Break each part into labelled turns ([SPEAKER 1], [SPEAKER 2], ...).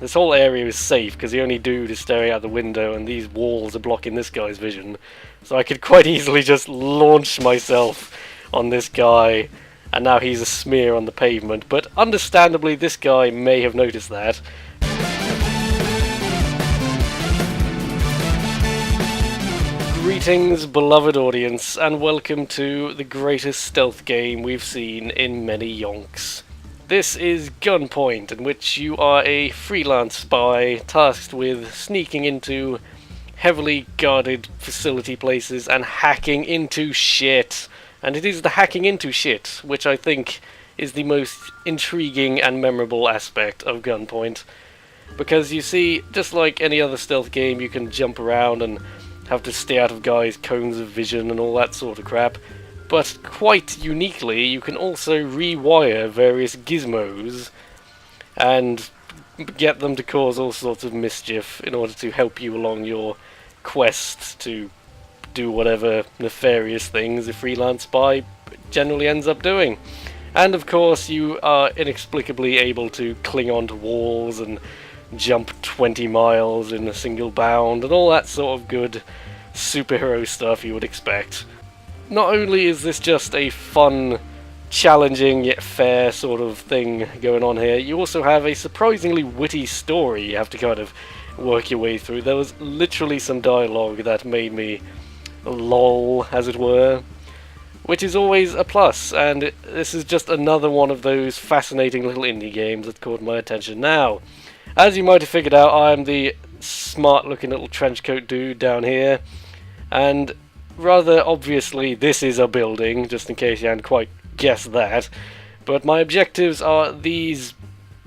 [SPEAKER 1] This whole area is safe because the only dude is staring out the window and these walls are blocking this guy's vision. So I could quite easily just launch myself on this guy, and now he's a smear on the pavement. But understandably, this guy may have noticed that. Greetings, beloved audience, and welcome to the greatest stealth game we've seen in many yonks. This is Gunpoint, in which you are a freelance spy tasked with sneaking into heavily guarded facility places and hacking into shit. And it is the hacking into shit which I think is the most intriguing and memorable aspect of Gunpoint. Because you see, just like any other stealth game, you can jump around and have to stay out of guys' cones of vision and all that sort of crap. But quite uniquely, you can also rewire various gizmos and get them to cause all sorts of mischief in order to help you along your quest to do whatever nefarious things a freelance spy generally ends up doing. And of course, you are inexplicably able to cling onto walls and jump 20 miles in a single bound and all that sort of good superhero stuff you would expect. Not only is this just a fun, challenging yet fair sort of thing going on here, you also have a surprisingly witty story you have to kind of work your way through. There was literally some dialogue that made me lol, as it were, which is always a plus, and this is just another one of those fascinating little indie games that caught my attention. Now, as you might have figured out, I'm the smart looking little trenchcoat dude down here, and rather obviously this is a building, just in case you hadn't quite guessed that. But my objectives are these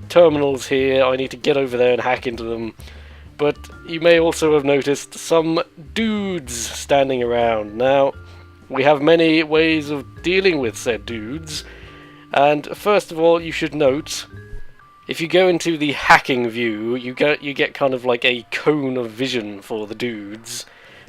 [SPEAKER 1] terminals here. I need to get over there and hack into them. But you may also have noticed some dudes standing around. Now, we have many ways of dealing with said dudes. And first of all, you should note, if you go into the hacking view, you get kind of like a cone of vision for the dudes.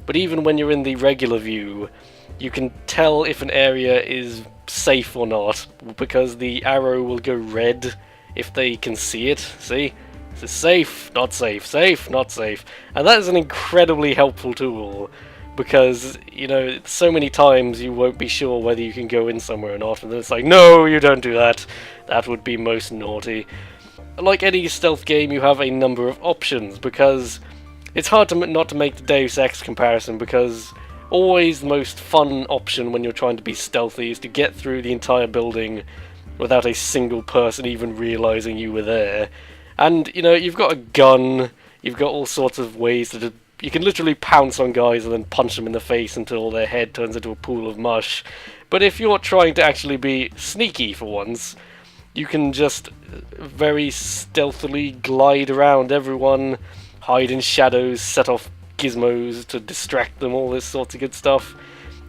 [SPEAKER 1] But even when you're in the regular view, you can tell if an area is safe or not, because the arrow will go red if they can see it. See? It's safe, not safe, safe, not safe. And that is an incredibly helpful tool, because, you know, so many times you won't be sure whether you can go in somewhere or not, and then it's like, no, you don't do that. That would be most naughty. Like any stealth game, you have a number of options, because it's hard to not to make the Deus Ex comparison, because always the most fun option when you're trying to be stealthy is to get through the entire building without a single person even realizing you were there. And, you know, you've got a gun, you've got all sorts of ways to you can literally pounce on guys and then punch them in the face until their head turns into a pool of mush. But if you're trying to actually be sneaky for once, you can just very stealthily glide around everyone, hide in shadows, set off gizmos to distract them, all this sorts of good stuff,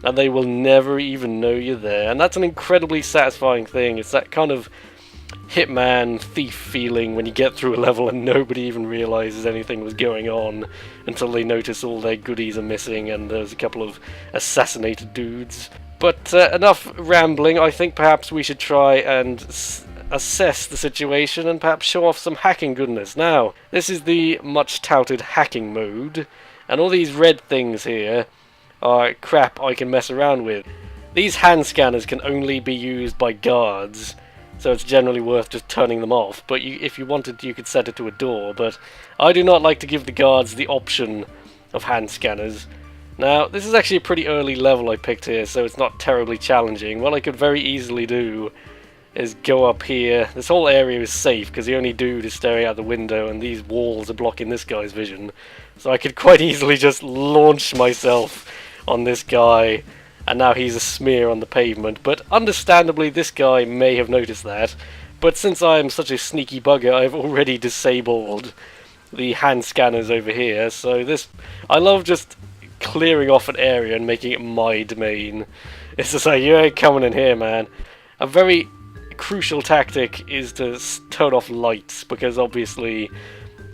[SPEAKER 1] and they will never even know you're there. And that's an incredibly satisfying thing. It's that kind of hitman thief feeling when you get through a level and nobody even realizes anything was going on until they notice all their goodies are missing and there's a couple of assassinated dudes. But enough rambling. I think perhaps we should try and assess the situation and perhaps show off some hacking goodness. Now, this is the much touted hacking mode, and all these red things here are crap I can mess around with. These hand scanners can only be used by guards, so it's generally worth just turning them off. But if you wanted, you could set it to a door, but I do not like to give the guards the option of hand scanners. Now, this is actually a pretty early level I picked here, so it's not terribly challenging. What I could very easily do is go up here. This whole area is safe because the only dude is staring out the window and these walls are blocking this guy's vision. So I could quite easily just launch myself on this guy, and now he's a smear on the pavement. But understandably, this guy may have noticed that. But since I am such a sneaky bugger, I've already disabled the hand scanners over here. So I love just clearing off an area and making it my domain. It's just like, you ain't coming in here, man. A very crucial tactic is to turn off lights, because obviously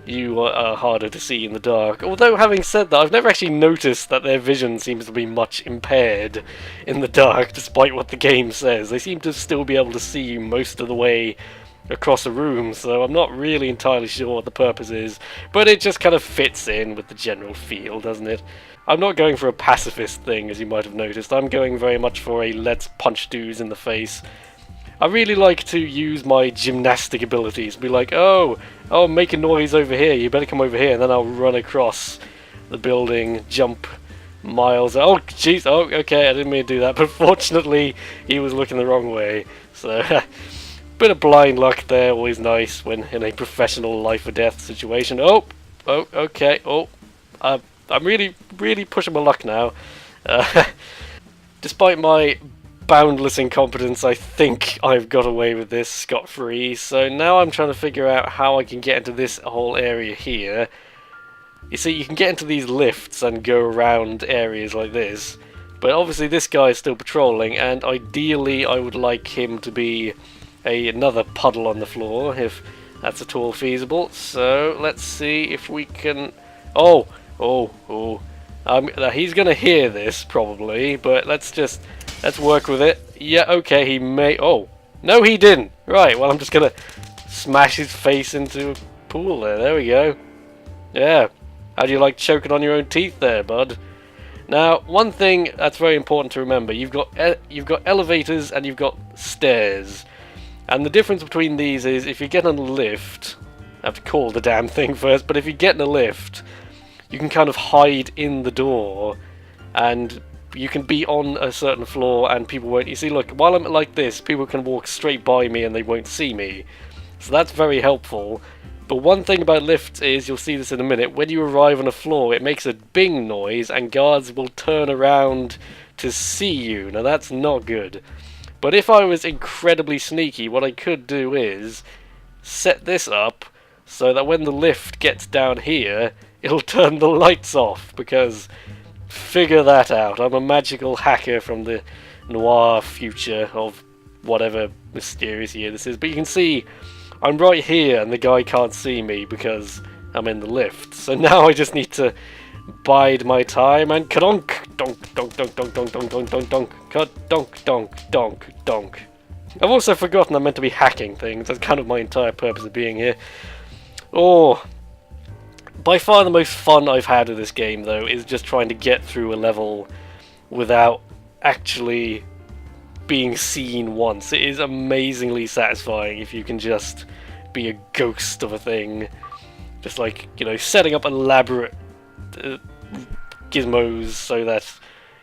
[SPEAKER 1] you are harder to see in the dark. Although, having said that, I've never actually noticed that their vision seems to be much impaired in the dark, despite what the game says. They seem to still be able to see you most of the way across a room, so I'm not really entirely sure what the purpose is, but it just kind of fits in with the general feel, doesn't it? I'm not going for a pacifist thing, as you might have noticed. I'm going very much for a let's punch dudes in the face. I really like to use my gymnastic abilities. Be like, oh, make a noise over here, you better come over here, and then I'll run across the building, jump miles. Oh, jeez, oh, okay, I didn't mean to do that, but fortunately, he was looking the wrong way, so... Bit of blind luck there, always nice when in a professional life or death situation. Oh, okay, I'm really pushing my luck now. Despite my boundless incompetence, I think I've got away with this scot-free, so now I'm trying to figure out how I can get into this whole area here. You see, you can get into these lifts and go around areas like this, but obviously this guy is still patrolling, and ideally I would like him to be another puddle on the floor, if that's at all feasible. So let's see if we can... he's gonna hear this probably, but let's work with it. Yeah, okay, he may... Oh, no he didn't! Right, well I'm just gonna smash his face into a pool there. There we go. Yeah. How do you like choking on your own teeth there, bud? Now, one thing that's very important to remember, you've got elevators and you've got stairs. And the difference between these is, if you get on a lift, I have to call the damn thing first, but if you get in a lift, you can kind of hide in the door, and you can be on a certain floor and people won't... You see, look, while I'm like this, people can walk straight by me and they won't see me. So that's very helpful. But one thing about lifts is, you'll see this in a minute, when you arrive on a floor, it makes a bing noise and guards will turn around to see you. Now that's not good. But if I was incredibly sneaky, what I could do is set this up so that when the lift gets down here, it'll turn the lights off, because figure that out. I'm a magical hacker from the Noir future of whatever mysterious year this is. But you can see I'm right here and the guy can't see me because I'm in the lift. So now I just need to bide my time and ka-donk, donk, donk, donk, donk, donk, donk, donk, donk, donk, ka-donk, donk, donk, donk. I've also forgotten I'm meant to be hacking things. That's kind of my entire purpose of being here. Oh, by far the most fun I've had with this game, though, is just trying to get through a level without actually being seen once. It is amazingly satisfying if you can just be a ghost of a thing. Just like, you know, setting up elaborate gizmos so that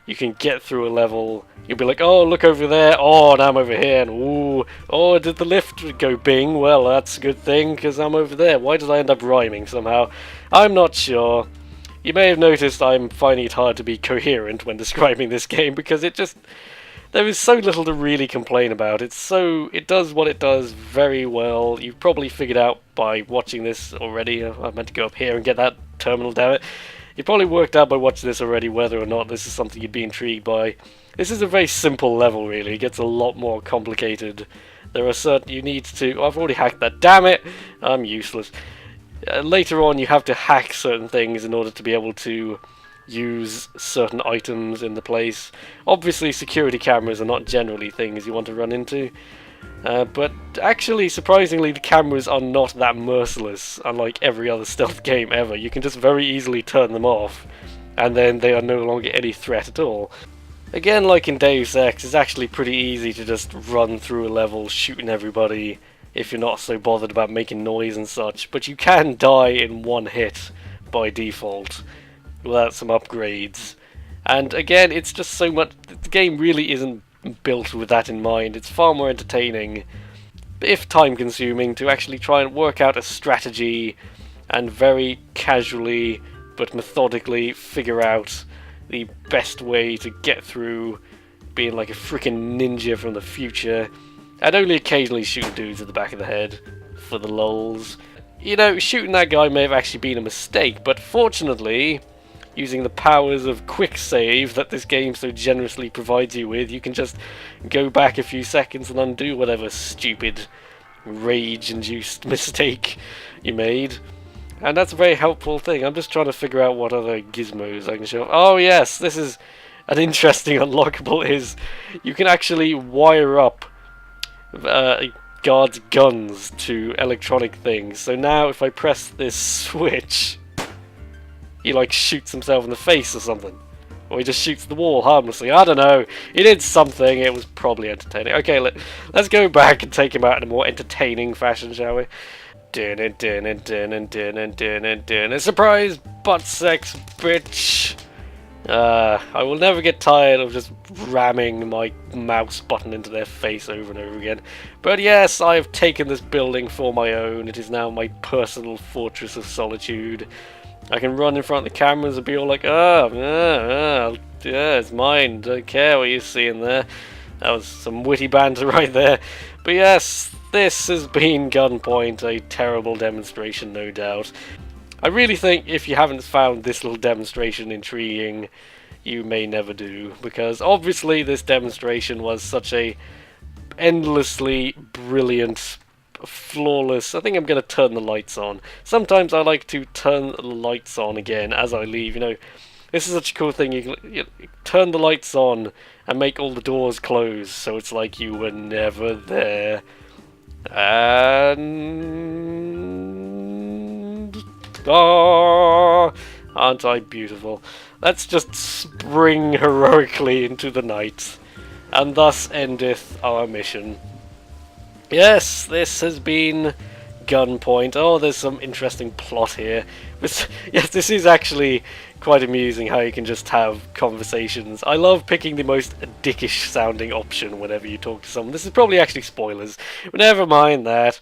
[SPEAKER 1] you can get through a level. You'll be like, oh, look over there, oh, now I'm over here, and ooh, oh, did the lift go bing? Well, that's a good thing, because I'm over there. Why did I end up rhyming somehow? I'm not sure. You may have noticed I'm finding it hard to be coherent when describing this game, because it just... there is so little to really complain about. It does what it does very well. You've probably figured out by watching this already. I meant to go up here and get that terminal, damn it. You probably worked out by watching this already whether or not this is something you'd be intrigued by. This is a very simple level, really. It gets a lot more complicated. There are certain... you need to... oh, I've already hacked that. Damn it! I'm useless. Later on, you have to hack certain things in order to be able to use certain items in the place. Obviously, security cameras are not generally things you want to run into. But actually, surprisingly, the cameras are not that merciless, unlike every other stealth game ever. You can just very easily turn them off, and then they are no longer any threat at all. Again, like in Deus Ex, it's actually pretty easy to just run through a level shooting everybody if you're not so bothered about making noise and such, but you can die in one hit by default without some upgrades. And again, it's just so much... the game really isn't built with that in mind. It's far more entertaining, if time-consuming, to actually try and work out a strategy and very casually but methodically figure out the best way to get through, being like a freaking ninja from the future, and only occasionally shoot dudes at the back of the head for the lulz. You know, shooting that guy may have actually been a mistake, but fortunately, using the powers of quick save that this game so generously provides you with, you can just go back a few seconds and undo whatever stupid rage-induced mistake you made. And that's a very helpful thing. I'm just trying to figure out what other gizmos I can show. Oh yes, this is an interesting unlockable, is you can actually wire up guards guns to electronic things. So now if I press this switch, he like shoots himself in the face or something. Or he just shoots the wall harmlessly. I don't know. He did something. It was probably entertaining. Okay, let's go back and take him out in a more entertaining fashion, shall we? Surprise! Butt sex, bitch! I will never get tired of just ramming my mouse button into their face over and over again. But yes, I have taken this building for my own. It is now my personal fortress of solitude. I can run in front of the cameras and be all like, yeah, it's mine, don't care what you see in there. That was some witty banter right there. But yes, this has been Gunpoint, a terrible demonstration, no doubt. I really think if you haven't found this little demonstration intriguing, you may never do, because obviously this demonstration was such a endlessly brilliant, flawless. I think I'm going to turn the lights on. Sometimes I like to turn the lights on again as I leave, you know. This is such a cool thing. You turn the lights on and make all the doors close, so it's like you were never there. And aren't I beautiful? Let's just spring heroically into the night, and thus endeth our mission. Yes, this has been Gunpoint. Oh, there's some interesting plot here. But yes, this is actually quite amusing how you can just have conversations. I love picking the most dickish sounding option whenever you talk to someone. This is probably actually spoilers, but never mind that.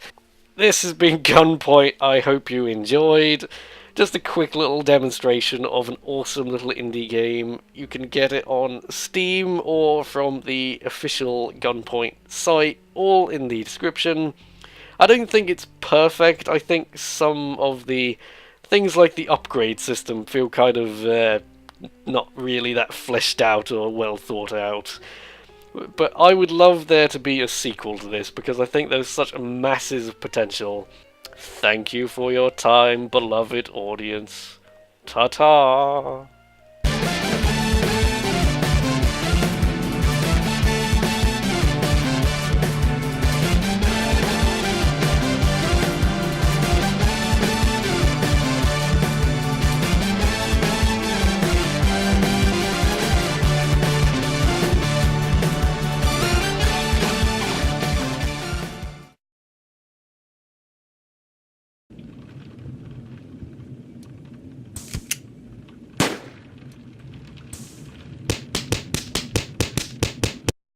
[SPEAKER 1] This has been Gunpoint. I hope you enjoyed. Just a quick little demonstration of an awesome little indie game. You can get it on Steam or from the official Gunpoint site, all in the description. I don't think it's perfect. I think some of the things like the upgrade system feel kind of not really that fleshed out or well thought out. But I would love there to be a sequel to this, because I think there's such a massive potential. Thank you for your time, beloved audience. Ta-ta!